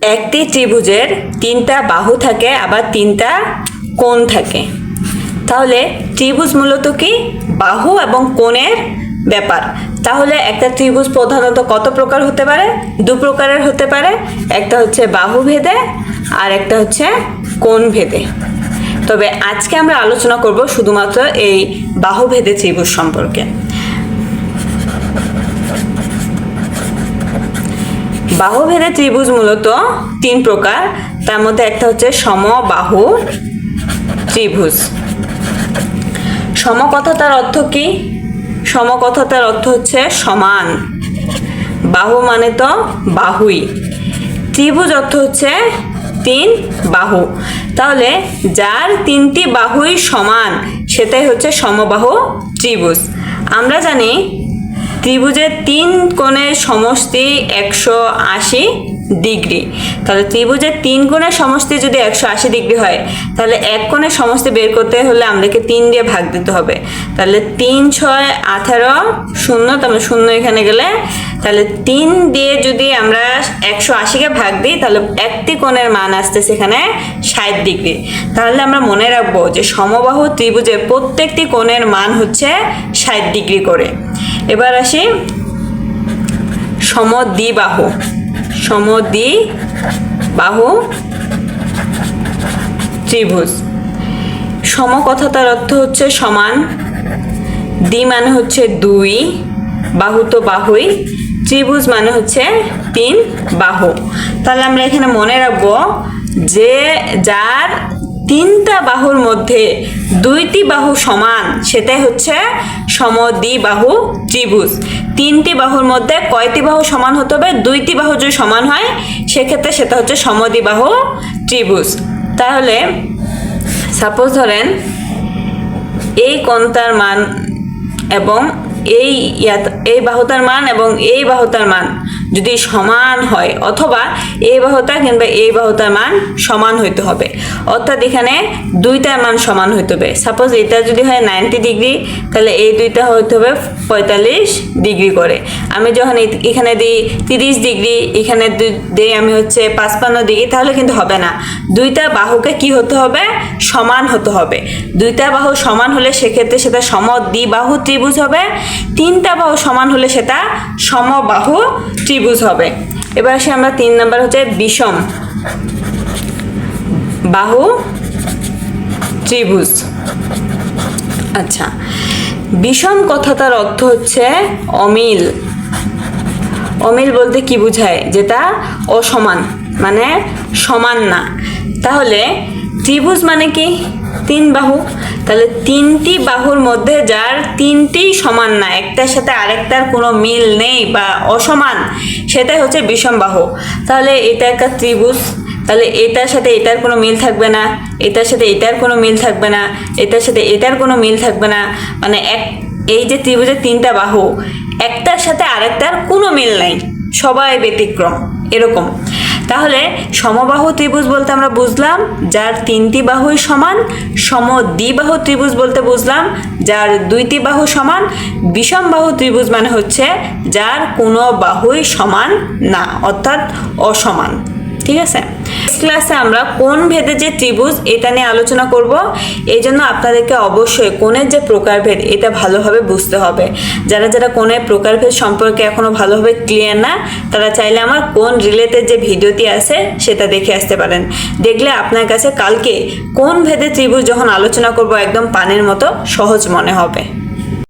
একটি ত্রিভুজের তিনটা বাহু থাকে আবার তিনটা কোণ থাকে। তাহলে ত্রিভুজ মূলত কি? বাহু এবং কোণের ব্যাপার। তাহলে একটা ত্রিভুজ প্রধানত কত প্রকার হতে পারে? দু প্রকারের হতে পারে। একটা হচ্ছে বাহু ভেদে আর একটা হচ্ছে কোণ ভেদে। তবে আজকে আমরা আলোচনা করব শুধুমাত্র এই বাহু ভেদে ত্রিভুজ সম্পর্কে। বাহুভেদে ত্রিভুজ মূলত তিন প্রকার। তার মধ্যে একটা হচ্ছে সমবাহু ত্রিভুজ। সমকথাটার অর্থ কি? সমকথাটার অর্থ হচ্ছে সমান। বাহু মানে তো বাহুই। ত্রিভুজ অর্থ হচ্ছে তিন বাহু। তাহলে যার তিনটি বাহুই সমান সেটাই হচ্ছে সমবাহু ত্রিভুজ। আমরা জানি ত্রিভুজের তিন কোণের সমষ্টি 180 ডিগ্রি। তাহলে ত্রিভুজের তিন কোণের সমষ্টি যদি 180 ডিগ্রি হয়, তাহলে এক কোণের সমষ্টি বের করতে হলে আমাদেরকে 3 দিয়ে ভাগ দিতে হবে। তাহলে 3 6 18 শূন্য, তাহলে শূন্য এখানে গেলে, তাহলে 3 দিয়ে যদি আমরা 180কে ভাগ দিই তাহলে একটি কোণের মান আসছে সেখানে 60 ডিগ্রি। তাহলে আমরা মনে রাখবো যে সমবাহু ত্রিভুজের প্রত্যেকটি কোণের মান হচ্ছে 60 ডিগ্রি করে। এবার আসি সমদ্বিবাহু। সমদ্বিবাহু ত্রিভুজ। সম কথাটার অর্থ হচ্ছে সমান। দ্বি মানে হচ্ছে দুই, বাহু তো বাহুই, ত্রিভুজ মানে হচ্ছে তিন বাহু। তাহলে আমরা এখানে মনে রাখবো যে যার তিনটা বাহুর মধ্যে দুইটি বাহু সমান সেটাই হচ্ছে সমদ্বিবাহু ত্রিভুজ। তিনটি বাহুর মধ্যে কয়টি বাহু সমান হতে হবে? দুইটি বাহু যদি সমান হয় সেক্ষেত্রে সেটা হচ্ছে সমদ্বিবাহু ত্রিভুজ। তাহলে সাপোজ ধরেন এই কোণটার মান এবং এই বাহুটার মান এবং এই বাহুটার মান যদি সমান হয়, অথবা এই বাহুটা কিংবা এই বাহুটার মান সমান হইতে হবে, অর্থাৎ এখানে দুইটার মান সমান হইতে হবে। সাপোজ এটা যদি হয় 90 ডিগ্রি, তাহলে এই দুইটা হইতে হবে 45 ডিগ্রি করে। আমি যখন এখানে দিই 30 ডিগ্রি, এখানে দিই আমি হচ্ছে 55 ডিগ্রি, তাহলে কিন্তু হবে না। দুইটা বাহুকে কি হতে হবে? সমান হতে হবে। দুইটা বাহু সমান হলে সেক্ষেত্রে সেটা সমদ্বিবাহু ত্রিভুজ হবে। তিনটা বাহু সমান হলে সেটা সমবাহু ত্রিভুজ হবে। এবার আসি আমরা 3 নাম্বার হচ্ছে বিষম বাহু ত্রিভুজ। আচ্ছা, বিষম কথাটার অর্থ হচ্ছে অমিল। অমিল বলতে কি বোঝায়? যেটা অসমান, মানে সমান না। তাহলে ত্রিভুজ মানে কি? তিন বাহু। তাহলে তিনটি বাহুর মধ্যে যার তিনটি সমান না, একটার সাথে আরেকটার কোনো মিল নেই বা অসমান, সেটাই হচ্ছে বিষম বাহু। তাহলে এটা একটা ত্রিভুজ। তাহলে এটার সাথে এটার কোনো মিল থাকবে না, এটার সাথে এটার কোনো মিল থাকবে না, এটার সাথে এটার কোনো মিল থাকবে না। মানে এই যে ত্রিভুজের তিনটা বাহু, একটার সাথে আরেকটার কোনো মিল নাই, সবাই ব্যতিক্রম, এরকম। তাহলে সমবাহু ত্রিভুজ বলতে আমরা বুঝলাম যার তিনটি বাহুই সমান। সমদ্বিবাহু ত্রিভুজ বলতে বুঝলাম যার দুইটি বাহু সমান। বিষম বাহু ত্রিভুজ মানে হচ্ছে যার কোনো বাহুই সমান না, অর্থাৎ অসমান। ঠিক আছে? ক্লাসে আমরা কোণ ভেদে যে ত্রিভুজ এটা নিয়ে আলোচনা করব। এই জন্য আপনাদেরকে অবশ্যই কোণের যে প্রকারভেদ এটা ভালোভাবে বুঝতে হবে। যারা যারা কোণের প্রকারভেদ সম্পর্কে এখনো ভালোভাবে ক্লিয়ার না, তারা চাইলে আমার কোণ রিলেটেড যে ভিডিওটি আছে সেটা দেখে আসতে পারেন। দেখলে আপনার কাছে কালকে কোণ ভেদে ত্রিভুজ যখন আলোচনা করব একদম পানির মতো সহজ মনে হবে।